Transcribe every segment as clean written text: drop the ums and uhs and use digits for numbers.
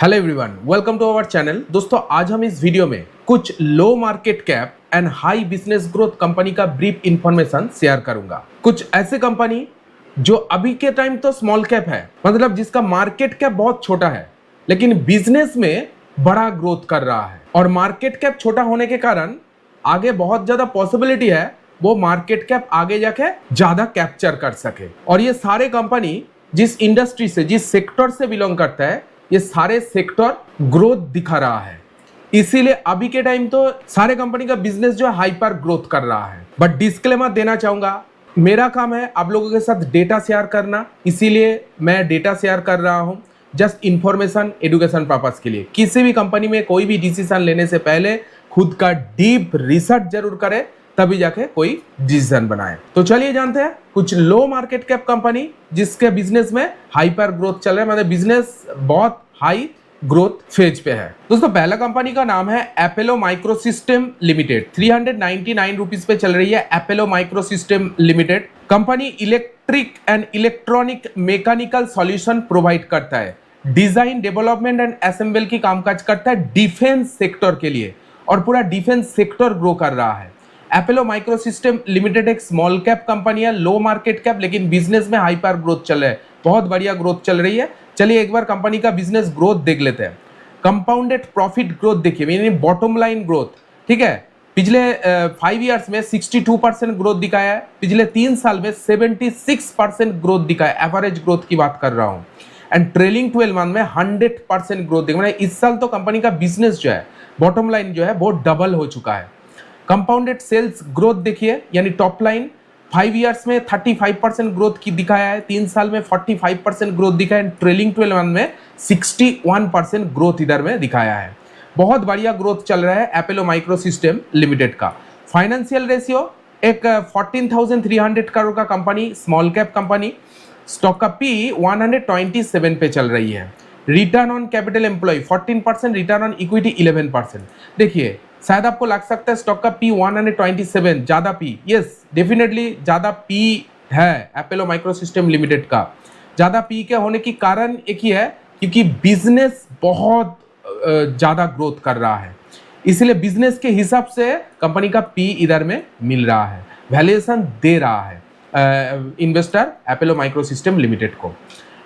Hello everyone, welcome to our channel. दोस्तों, आज हम इस वीडियो में कुछ low market cap and high business growth company का ब्रीफ इंफॉर्मेशन शेयर करूंगा। कुछ ऐसे कंपनी जो अभी के टाइम तो स्मॉल कैप है, मतलब जिसका मार्केट कैप बहुत छोटा है लेकिन बिजनेस में बड़ा ग्रोथ कर रहा है। और मार्केट कैप छोटा होने के कारण आगे बहुत ज्यादा पॉसिबिलिटी है वो मार्केट कैप आगे जाके ज्यादा कैप्चर कर सके। और ये सारे कंपनी जिस इंडस्ट्री से, जिस सेक्टर से बिलोंग करता है, ये सारे सेक्टर ग्रोथ दिखा रहा है। इसीलिए अभी के टाइम तो सारे कंपनी का बिजनेस जो है हाइपर ग्रोथ कर रहा है। बट डिस्क्लेमर देना चाहूंगा, मेरा काम है आप लोगों के साथ डेटा शेयर करना, इसीलिए मैं डेटा शेयर कर रहा हूं जस्ट इंफॉर्मेशन एजुकेशन पर्पस के लिए। किसी भी कंपनी में कोई भी डिसीजन लेने से पहले खुद का डीप रिसर्च जरूर करें, तभी जाके कोई डिसीजन बनाए। तो चलिए जानते हैं कुछ लो मार्केट कैप कंपनी जिसके बिजनेस में हाइपर ग्रोथ चल रहा है, मतलब बिजनेस बहुत हाई ग्रोथ फेज पे है। दोस्तों, पहला कंपनी का नाम है अपोलो माइक्रोसिस्टम लिमिटेड। 399 रुपीज पे चल रही है Apollo microsystem limited. Company electric and electronic mechanical solution provide करता है, डिजाइन डेवलपमेंट एंड असेंबल की कामकाज करता है डिफेंस सेक्टर के लिए, और पूरा डिफेंस सेक्टर ग्रो कर रहा है। अपोलो माइक्रोसिस्टम लिमिटेड एक स्मॉल कैप कंपनी है, लो मार्केट कैप, लेकिन बिजनेस में हाइपर ग्रोथ चल रहा है, बहुत बढ़िया ग्रोथ चल रही है। चलिए एक बार कंपनी का बिजनेस ग्रोथ देख लेते हैं। कंपाउंडेड प्रॉफिट ग्रोथ देखिए, यानी बॉटम लाइन ग्रोथ, ठीक है। पिछले 5 ईयर्स में 62% ग्रोथ दिखाया है, पिछले 3 साल में 76% ग्रोथ दिखाया है, एवरेज ग्रोथ की बात कर रहा हूं। एंड ट्रेलिंग 12 मंथ में 100% ग्रोथ दिखा, मतलब इस साल तो कंपनी का बिजनेस जो है, बॉटम लाइन जो है वो डबल हो चुका है। कंपाउंडेड सेल्स ग्रोथ देखिए, यानी टॉप लाइन 5 ईयर्स में 35% ग्रोथ की दिखाया है, 3 साल में 45% ग्रोथ दिखाया है, ट्रेलिंग 12 मंथ में 61% ग्रोथ इधर में दिखाया है। बहुत बढ़िया ग्रोथ चल रहा है अपोलो माइक्रोसिस्टम लिमिटेड का। फाइनेंशियल रेशियो एक 14,300 करोड़ का company, small cap company, stock का पी 127 पे चल रही है। Return on capital employ 14%, return on equity 11%। देखिए, शायद आपको लग सकता है स्टॉक का पी 127 ज्यादा पी, यस डेफिनेटली ज्यादा पी है अपोलो माइक्रोसिस्टम लिमिटेड का। ज्यादा पी के होने की कारण एक ही है, क्योंकि बिजनेस बहुत ज्यादा ग्रोथ कर रहा है, इसलिए बिजनेस के हिसाब से कंपनी का पी इधर में मिल रहा है, वैल्यूएशन दे रहा है इन्वेस्टर अपोलो माइक्रोसिस्टम लिमिटेड को।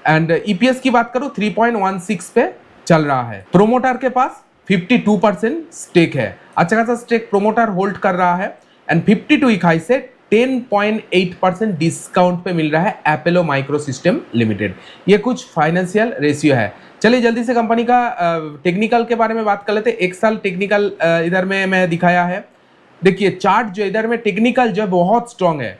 एंड ईपीएस की बात करूं 3.16 पे चल रहा है। प्रोमोटर के पास 52% स्टेक है, अच्छा खासा स्टेक प्रोमोटर होल्ड कर रहा है। एंड 52 इकाई से 10.8% डिस्काउंट पे मिल रहा है अपोलो माइक्रोसिस्टम लिमिटेड। ये कुछ फाइनेंशियल रेशियो है। चलिए जल्दी से कंपनी का टेक्निकल के बारे में बात कर लेते हैं। एक साल टेक्निकल इधर में मैं दिखाया है। देखिए चार्ट जो इधर में टेक्निकल जो है बहुत स्ट्रांग है,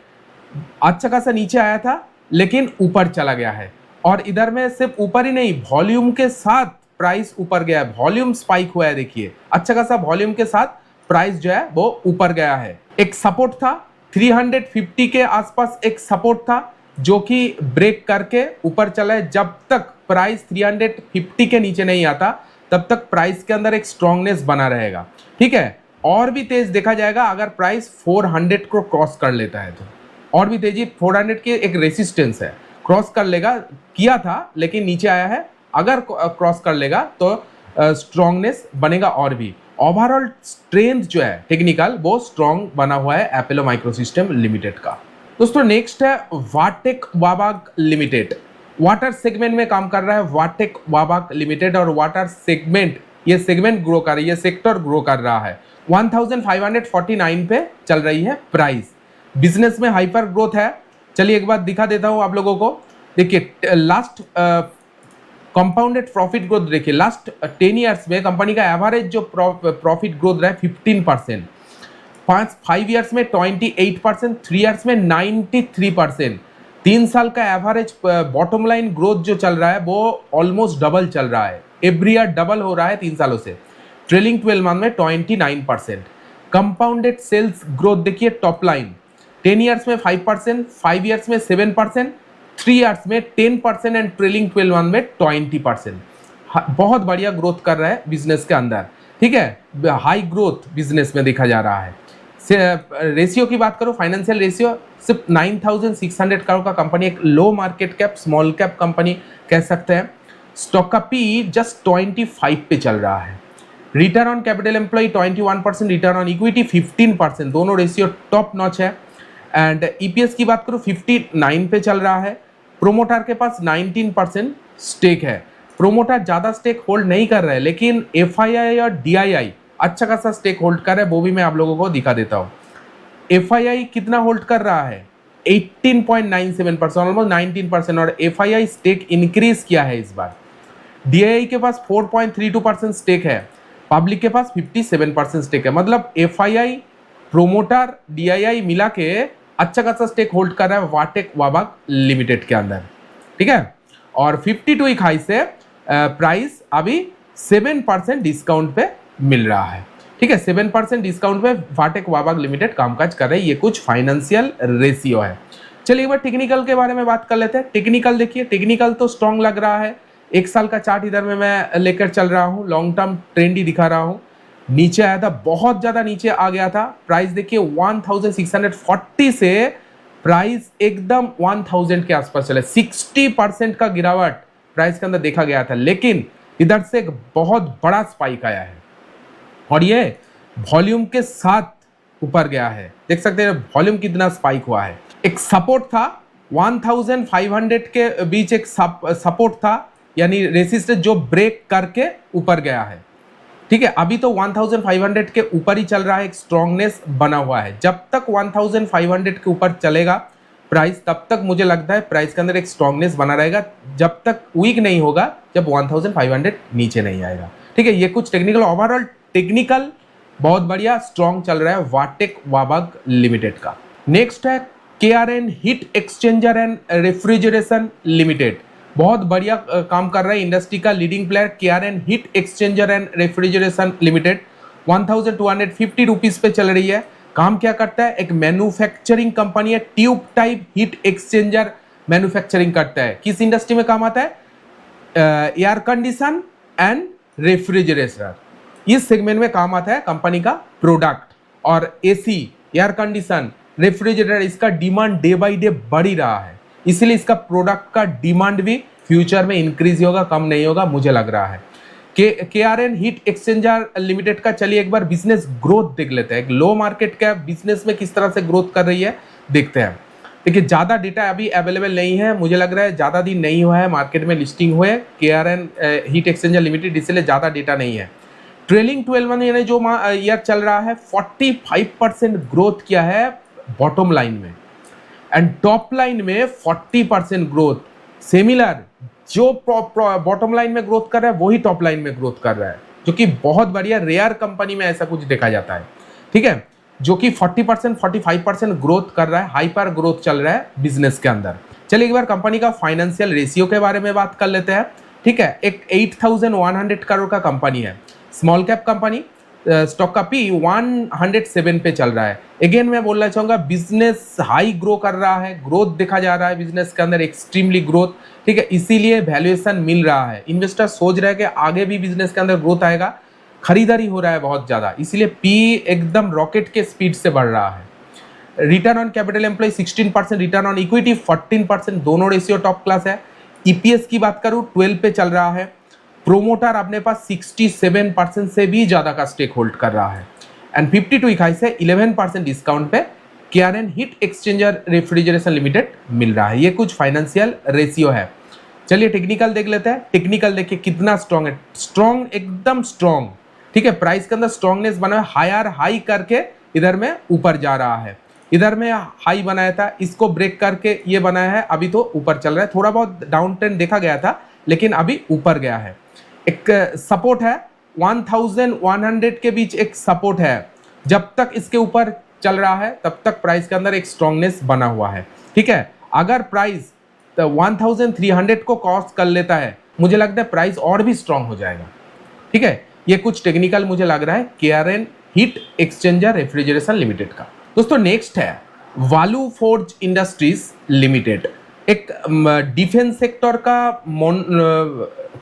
अच्छा खासा नीचे आया था लेकिन ऊपर चला गया है। और इधर में सिर्फ ऊपर ही नहीं, वॉल्यूम के साथ प्राइस ऊपर गया है, वॉल्यूम स्पाइक हुआ है। देखिए अच्छा खासा वॉल्यूम के साथ प्राइस जो है वो ऊपर गया है। एक सपोर्ट था 350 के आसपास, एक सपोर्ट था जो कि ब्रेक करके ऊपर चला है। जब तक प्राइस 350 के नीचे नहीं आता तब तक प्राइस के अंदर एक स्ट्रांगनेस बना रहेगा, ठीक है। और भी तेज देखा जाएगा अगर प्राइस 400 को क्रॉस कर लेता है तो, और भी तेजी 400 की एक रेसिस्टेंस है, क्रॉस कर लेगा, किया था लेकिन नीचे आया है, अगर क्रॉस कर लेगा तो स्ट्रांगनेस बनेगा। और भी ओवरऑल स्ट्रेंथ जो है टेक्निकल वो स्ट्रांग बना हुआ है अपोलो माइक्रोसिस्टम लिमिटेड का। दोस्तों नेक्स्ट है वाटेक वाबाग लिमिटेड। वाटर सेगमेंट में काम कर रहा है वाटेक वाबाग लिमिटेड, और वाटर सेगमेंट, ये सेगमेंट ग्रो कर रही है, सेक्टर ग्रो कर रहा है। 1549 पे चल रही है प्राइस, बिजनेस में हाइपर ग्रोथ है। चलिए एक बार दिखा देता हूं आप लोगों को। देखिए लास्ट कंपाउंडेड प्रॉफिट ग्रोथ देखिए, लास्ट 10 ईयर्स में कंपनी का एवरेज जो प्रॉफिट ग्रोथ रहा है 15%, 5 ईयर्स में 28%, 3 ईयर्स में 93%, 3 साल का एवरेज बॉटम लाइन ग्रोथ जो चल रहा है वो ऑलमोस्ट डबल चल रहा है, एवरी ईयर डबल हो रहा है 3 सालों से। ट्रेलिंग 12 मंथ में 29%। कंपाउंडेड सेल्स ग्रोथ देखिए, टॉप लाइन 10 ईयर्स में 5%, 5 ईयर्स में 7%, 3 ईयर्स में 10% एंड ट्रेलिंग 12 मंथ में 20%। बहुत बढ़िया ग्रोथ कर रहा है बिजनेस के अंदर, ठीक है, हाई ग्रोथ बिजनेस में देखा जा रहा है। रेशियो की बात करो, फाइनेंशियल रेशियो सिर्फ 9,600 करोड़ का कंपनी, एक low market cap small cap company कह सकते हैं। स्टॉक का पी जस्ट 25 पे चल रहा है। Return on capital employ 21%, return on equity 15%, दोनों रेशियो टॉप नॉच है। एंड ईपीएस की बात करूँ 59 पे चल रहा है। प्रोमोटर के पास 19% स्टेक है। प्रोमोटर ज़्यादा स्टेक होल्ड नहीं कर रहा है, लेकिन एफआईआई और डीआईआई अच्छा खासा स्टेक होल्ड कर रहा है, वो भी मैं आप लोगों को दिखा देता हूँ। एफआईआई कितना होल्ड कर रहा है? 18.97%, ऑलमोस्ट 19%, और एफआईआई स्टेक इंक्रीज किया है इस बार। डीआईआई के पास 4.32% स्टेक है, पब्लिक के पास 57% स्टेक है। मतलब एफआईआई, प्रोमोटर, डीआईआई मिला के अच्छा खासा स्टेक होल्ड कर रहा है वाटेक वाबाग लिमिटेड के अंदर, ठीक है। और 52 वीक हाई से प्राइस अभी 7% डिस्काउंट पे मिल रहा है, ठीक है। 7% डिस्काउंट पे वाटेक वाबाग लिमिटेड कामकाज कर रहे हैं। ये कुछ फाइनेंशियल रेशियो है। चलिए एक बार टेक्निकल के बारे में बात कर लेते हैं। टेक्निकल देखिए, टेक्निकल तो स्ट्रॉन्ग लग रहा है। एक साल का चार्ट इधर में मैं लेकर चल रहा हूँ, लॉन्ग टर्म ट्रेंड ही दिखा रहा हूँ। नीचे आया था, बहुत ज्यादा नीचे आ गया था। प्राइस देखिए 1640 से प्राइस एकदम 1000 के आसपास चले। 60% का गिरावट प्राइस के अंदर देखा गया था, लेकिन इधर से एक बहुत बड़ा स्पाइक आया है और ये वॉल्यूम के साथ ऊपर गया है। देख सकते हैं वॉल्यूम कितना स्पाइक हुआ है। एक सपोर्ट था 1500 के बीच, एक सपोर्ट था, यानी रेसिस्टेंस जो ब्रेक करके ऊपर गया है, ठीक है। अभी तो 1500 के ऊपर ही चल रहा है, एक स्ट्रॉन्गनेस बना हुआ है। जब तक 1500 के ऊपर चलेगा प्राइस, तब तक मुझे लगता है प्राइस के अंदर एक स्ट्रॉन्गनेस बना रहेगा, जब तक वीक नहीं होगा, जब 1500 नीचे नहीं आएगा, ठीक है। ये कुछ टेक्निकल, ओवरऑल टेक्निकल बहुत बढ़िया स्ट्रॉन्ग चल रहा है वाटेक वाबाग लिमिटेड का। नेक्स्ट है KRN heat exchanger and refrigeration limited. बहुत बढ़िया काम कर रहा है, इंडस्ट्री का leading player KRN heat exchanger and refrigeration limited 1250 rupees पे चल रही है। काम क्या करता है? एक मैन्युफैक्चरिंग कंपनी है, tube type heat exchanger manufacturing करता है। किस इंडस्ट्री में काम आता है? एयर कंडीशन एंड रेफ्रिजरेटर, इस सेगमेंट में काम आता है कंपनी का प्रोडक्ट। और एसी, एयर कंडीशन, रेफ्रिजरेटर, इसका डिमांड डे बाय डे बढ़ ही रहा है, इसलिए इसका प्रोडक्ट का डिमांड भी फ्यूचर में इंक्रीज होगा, कम नहीं होगा मुझे लग रहा है। केआरएन हीट एक्सचेंजर लिमिटेड का चलिए एक बार बिजनेस ग्रोथ देख लेते हैं। एक लो मार्केट कैप बिजनेस में किस तरह से ग्रोथ कर रही है देखते हैं। देखिए ज़्यादा डेटा अभी अवेलेबल नहीं है, मुझे लग रहा है ज़्यादा दिन नहीं हुआ है मार्केट में लिस्टिंग हुए केआरएन हीट एक्सचेंजर लिमिटेड, इसलिए ज़्यादा डेटा नहीं है। ट्रेलिंग 12 मंथ यानी जो ईयर चल रहा है 45% ग्रोथ किया है बॉटम लाइन में, एंड टॉप लाइन में 40% ग्रोथ। सिमिलर जो बॉटम लाइन में ग्रोथ कर रहा है वही टॉप लाइन में ग्रोथ कर रहा है, जो कि बहुत बढ़िया, रेयर कंपनी में ऐसा कुछ देखा जाता है, ठीक है। जो कि 40% 45% ग्रोथ कर रहा है, हाइपर ग्रोथ चल रहा है बिजनेस के अंदर। चलिए एक बार कंपनी का फाइनेंशियल रेशियो के बारे में बात कर लेते हैं, ठीक है। एक 8100 करोड़ का कंपनी है, स्मॉल कैप कंपनी, स्टॉक का पी 107 पे चल रहा है। अगेन मैं बोलना चाहूंगा बिजनेस हाई ग्रो कर रहा है, ग्रोथ देखा जा रहा है बिजनेस के अंदर, एक्सट्रीमली ग्रोथ, ठीक है। इसीलिए वैल्यूएशन मिल रहा है। इन्वेस्टर सोच रहे हैं कि आगे भी बिजनेस के अंदर ग्रोथ आएगा, खरीदारी हो रहा है बहुत ज्यादा, इसीलिए पी एकदम रॉकेट के स्पीड से बढ़ रहा है। Return on capital employ 16%, return on equity 14%, दोनों रेशियो टॉप क्लास है। ईपीएस की बात करूं 12 पे चल रहा है। प्रोमोटर अपने पास 67% से भी ज्यादा का स्टेक होल्ड कर रहा है, एंड 52 इकाई से 11% डिस्काउंट पे केआरएन हीट एक्सचेंजर रेफ्रिजरेशन लिमिटेड मिल रहा है। ये कुछ फाइनेंशियल रेशियो है। चलिए टेक्निकल देख लेते हैं। टेक्निकल देखिए कितना स्ट्रॉन्ग है, स्ट्रॉन्ग, एकदम स्ट्रॉन्ग, ठीक है। प्राइस के अंदर स्ट्रॉन्गनेस बना है, हायर हाई करके इधर में ऊपर जा रहा है। इधर में हाई बनाया था, इसको ब्रेक करके ये बनाया है, अभी तो ऊपर चल रहा है। थोड़ा बहुत डाउन ट्रेंड देखा गया था, लेकिन अभी ऊपर गया है। एक सपोर्ट है 1100 के बीच, एक सपोर्ट है। जब तक इसके ऊपर चल रहा है तब तक प्राइस के अंदर एक स्ट्रॉन्गनेस बना हुआ है, ठीक है। अगर प्राइस 1300 को क्रॉस कर लेता है, मुझे लगता है प्राइस और भी स्ट्रॉन्ग हो जाएगा, ठीक है। ये कुछ टेक्निकल मुझे लग रहा है KRN heat exchanger refrigeration limited का। दोस्तों नेक्स्ट है वालू फोर्ज इंडस्ट्रीज लिमिटेड, एक डिफेंस सेक्टर का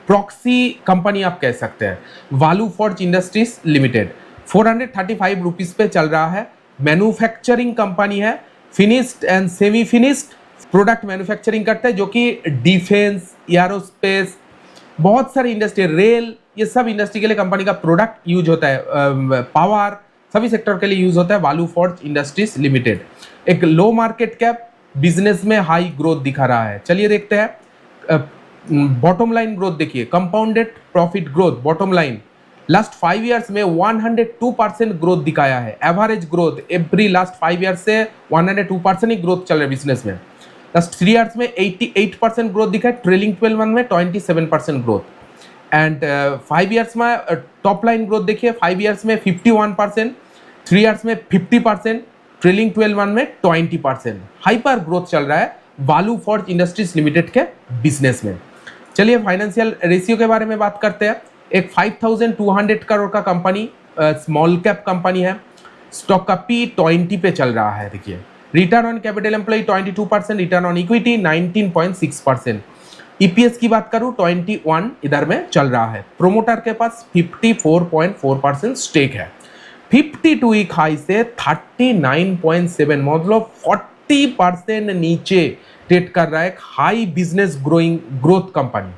प्रॉक्सी कंपनी आप कह सकते हैं। वालू फोर्ज इंडस्ट्रीज लिमिटेड 435 रुपीज पे चल रहा है। मैन्युफैक्चरिंग कंपनी है, finished and semi finished product manufacturing करते हैं, जो कि डिफेंस, एरोस्पेस, बहुत सारी इंडस्ट्री, रेल, ये सब इंडस्ट्री के लिए कंपनी का प्रोडक्ट यूज होता है, पावर, सभी सेक्टर के लिए यूज होता है वालू फॉर्ज इंडस्ट्रीज लिमिटेड। एक लो मार्केट कैप, बिजनेस में हाई ग्रोथ दिखा रहा है। चलिए देखते हैं बॉटम लाइन ग्रोथ। देखिए compounded profit growth, bottom line last 5 years में 102% ग्रोथ दिखाया है। Average growth every last 5 years से 102% ही ग्रोथ चल रहा है बिजनेस में। लास्ट 3 ईयर्स में 88% ग्रोथ दिखा है, ट्रेलिंग 12 मंथ में 27% ग्रोथ। एंड 5 ईयर्स में टॉप लाइन ग्रोथ देखिए, 5 ईयर्स में 51%, 3 ईयर्स में 50%, ट्रेलिंग 12 मंथ में 20%। हाइपर ग्रोथ चल रहा है वालू फॉर्ज इंडस्ट्रीज लिमिटेड के बिजनेस में। चलिए फाइनेंशियल रेशियो के बारे में बात करते हैं। एक 5200 करोड़ का कंपनी, स्मॉल कैप कंपनी है। स्टॉक का पी 20 पे चल रहा है। देखिए return on capital employ 22%, return on equity 19.6%। EPS की बात करूं 21 इधर में चल रहा है। प्रोमोटर के पास 54.4% स्टेक है। 52 वीक हाई से 39.7 मतलब 40% नीचे ट्रेड कर रहा है एक हाई बिजनेस ग्रोथ कंपनी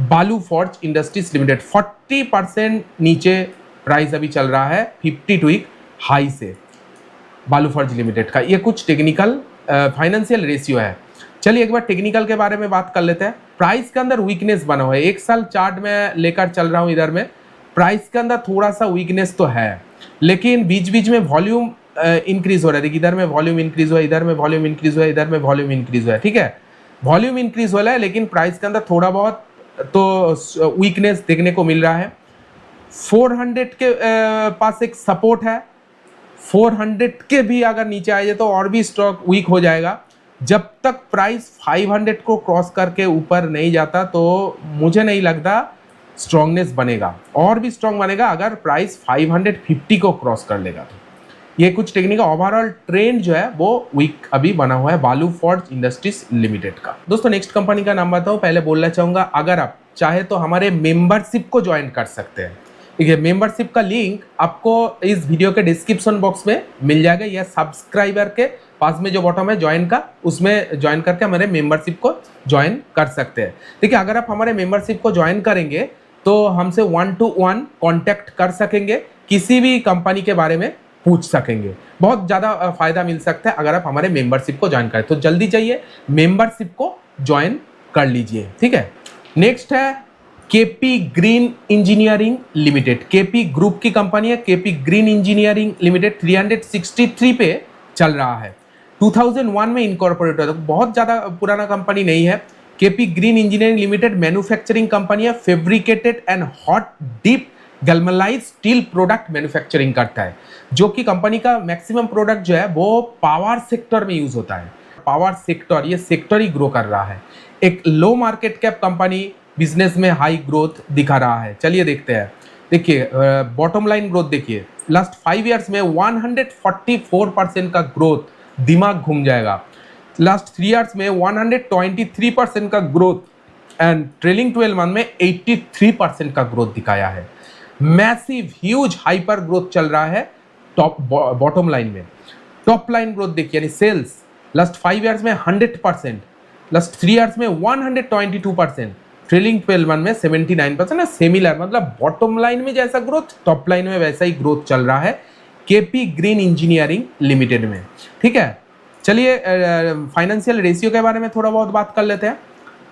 बालू फॉर्ज इंडस्ट्रीज लिमिटेड। 40% नीचे प्राइस अभी चल रहा है 52 वीक हाई से बालू फॉर्ज लिमिटेड का। ये कुछ टेक्निकल फाइनेंशियल रेशियो है। चलिए एक बार टेक्निकल के बारे में बात कर लेते हैं। प्राइस के अंदर वीकनेस बना हुआ है, एक साल चार्ट में लेकर चल रहा हूं। इधर में प्राइस के अंदर थोड़ा सा वीकनेस तो है, लेकिन बीच बीच में वॉल्यूम इंक्रीज हो रहा है। देखिए इधर में वॉल्यूम इंक्रीज हुआ है, इधर में वॉल्यूम इंक्रीज हुआ है, इधर में वॉल्यूम इंक्रीज हुआ है। ठीक है, वॉल्यूम इंक्रीज हो रहा है, लेकिन प्राइस के अंदर थोड़ा बहुत तो वीकनेस देखने को मिल रहा है। 400 के पास एक सपोर्ट है, 400 के भी अगर नीचे आ जाए तो और भी स्टॉक वीक हो जाएगा। जब तक प्राइस 500 को क्रॉस करके ऊपर नहीं जाता तो मुझे नहीं लगता स्ट्रॉन्गनेस बनेगा। और भी स्ट्रॉन्ग बनेगा अगर प्राइस 550 को क्रॉस कर लेगा। तो ये कुछ टेक्निकल ओवरऑल ट्रेंड जो है वो वीक अभी बना हुआ है बालू फॉर्ज इंडस्ट्रीज लिमिटेड का। दोस्तों नेक्स्ट कंपनी का नाम बताऊं, पहले बोलना चाहूंगा अगर आप चाहे तो हमारे मेंबरशिप को ज्वाइन कर सकते हैं। ठीक है, मेंबरशिप का लिंक आपको इस वीडियो के डिस्क्रिप्शन बॉक्स में मिल जाएगा, या सब्सक्राइबर के पास में जो बटन है ज्वाइन का, उसमें ज्वाइन करके हमारे मेंबरशिप को ज्वाइन कर सकते हैं। देखिए अगर आप हमारे मेंबरशिप को ज्वाइन करेंगे तो हमसे 1-to-1 कॉन्टैक्ट कर सकेंगे, किसी भी कंपनी के बारे में पूछ सकेंगे। बहुत ज़्यादा फायदा मिल सकता है अगर आप हमारे मेंबरशिप को ज्वाइन करें। तो जल्दी जाइए मेंबरशिप को ज्वाइन कर लीजिए। ठीक है, नेक्स्ट है KP green engineering limited. KP group की कंपनी है। केपी ग्रीन इंजीनियरिंग लिमिटेड 363 पे चल रहा है। 2001 में इनकॉर्पोरेट हुआ, तो बहुत ज़्यादा पुराना कंपनी नहीं है। KP green engineering limited manufacturing company है, fabricated and hot dip galvanized steel product manufacturing करता है, जो कि कंपनी का मैक्सिमम प्रोडक्ट जो है वो पावर सेक्टर में यूज होता है। पावर सेक्टर, ये सेक्टर ही ग्रो कर रहा है। एक low market cap company, business में हाई ग्रोथ दिखा रहा है। चलिए देखते हैं। देखिए बॉटम लाइन ग्रोथ देखिए, लास्ट 5 ईयर्स में 144% का ग्रोथ, दिमाग घूम जाएगा। लास्ट 3 ईयर्स में 123% का ग्रोथ एंड ट्रेलिंग 12 मंथ में 83% का ग्रोथ दिखाया है। मैसिव ह्यूज हाइपर ग्रोथ चल रहा है टॉप बॉटम लाइन में। टॉप लाइन ग्रोथ देखिए, यानी सेल्स लास्ट 5 ईयर्स में 100%, लास्ट 3 ईयर्स में 122%, ट्रेलिंग 12 मंथ में 79%। सिमिलर, मतलब बॉटम लाइन में जैसा ग्रोथ टॉप लाइन में वैसा ही ग्रोथ चल रहा है केपी ग्रीन इंजीनियरिंग लिमिटेड में। ठीक है, चलिए फाइनेंशियल रेशियो के बारे में थोड़ा बहुत बात कर लेते हैं।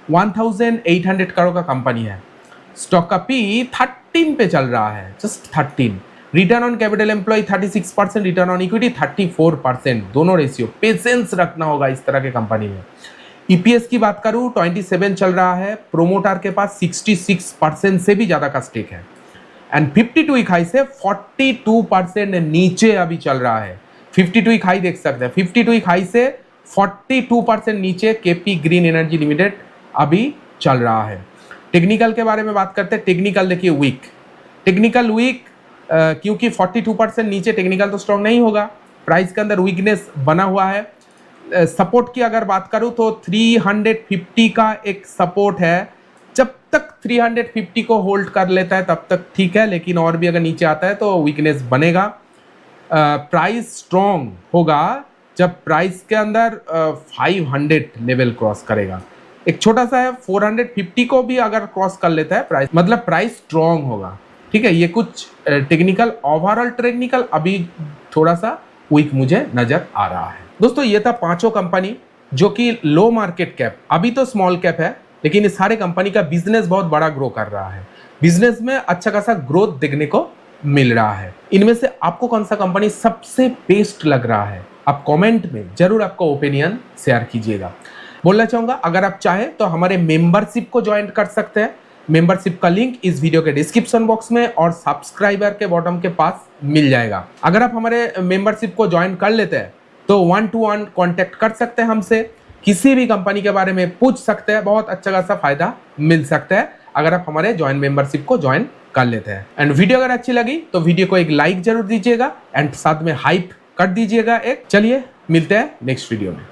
1800 करोड़ का कंपनी है। स्टॉक का पी 13 पे चल रहा है, just 13। Return on capital employ 36%, return on equity 34%, दोनों रेशियो। पेशेंस रखना होगा इस तरह के कंपनी में। ईपीएस की बात करूं 27 चल रहा है। प्रोमोटर के पास 66% से भी ज्यादा का स्टेक है। एंड 52 वीक हाई से 42% नीचे अभी चल रहा है। 52 वीक हाई देख सकते हैं, 52 वीक हाई से 42% नीचे केपी ग्रीन एनर्जी लिमिटेड अभी चल रहा है। टेक्निकल के बारे में बात करते हैं। टेक्निकल देखिए वीक, टेक्निकल वीक क्योंकि 42% नीचे टेक्निकल तो स्ट्रॉन्ग नहीं होगा। प्राइस के अंदर वीकनेस बना हुआ है। सपोर्ट की अगर बात करूं तो 350 का एक सपोर्ट है। जब तक 350 को होल्ड कर लेता है तब तक ठीक है, लेकिन और भी अगर नीचे आता है तो वीकनेस बनेगा। प्राइस स्ट्रॉन्ग होगा जब प्राइस के अंदर 500 लेवल क्रॉस करेगा। एक छोटा सा है 450 को भी अगर क्रॉस कर लेता है प्राइस, मतलब प्राइस स्ट्रॉन्ग होगा। ठीक है, ये कुछ टेक्निकल, ओवरऑल टेक्निकल अभी थोड़ा सा वीक मुझे नजर आ रहा है। दोस्तों ये था पांचों कंपनी जो कि लो मार्केट कैप, अभी तो स्मॉल कैप है, लेकिन इस सारे कंपनी का बिजनेस बहुत बड़ा ग्रो कर रहा है, बिजनेस में अच्छा खासा ग्रोथ देखने को मिल रहा है। इनमें से आपको कौन सा कंपनी सबसे बेस्ट लग रहा है, आप कमेंट में जरूर आपका ओपिनियन शेयर कीजिएगा। बोलना चाहूंगा अगर आप चाहें तो हमारे मेंबरशिप को ज्वाइन कर सकते हैं। मेंबरशिप का लिंक इस वीडियो के डिस्क्रिप्शन बॉक्स में और सब्सक्राइबर के बॉटम के पास मिल जाएगा। अगर आप हमारे मेंबरशिप को ज्वाइन कर लेते हैं तो 1-to-1 कांटेक्ट कर सकते हैं हमसे, किसी भी कंपनी के बारे में पूछ सकते हैं, बहुत अच्छा खासा फायदा मिल सकता है अगर आप हमारे ज्वाइन मेंबरशिप को ज्वाइन कर लेते हैं। एंड वीडियो अगर अच्छी लगी तो वीडियो को एक लाइक जरूर दीजिएगा एंड साथ में हाइप कर दीजिएगा एक। चलिए मिलते हैं नेक्स्ट वीडियो में।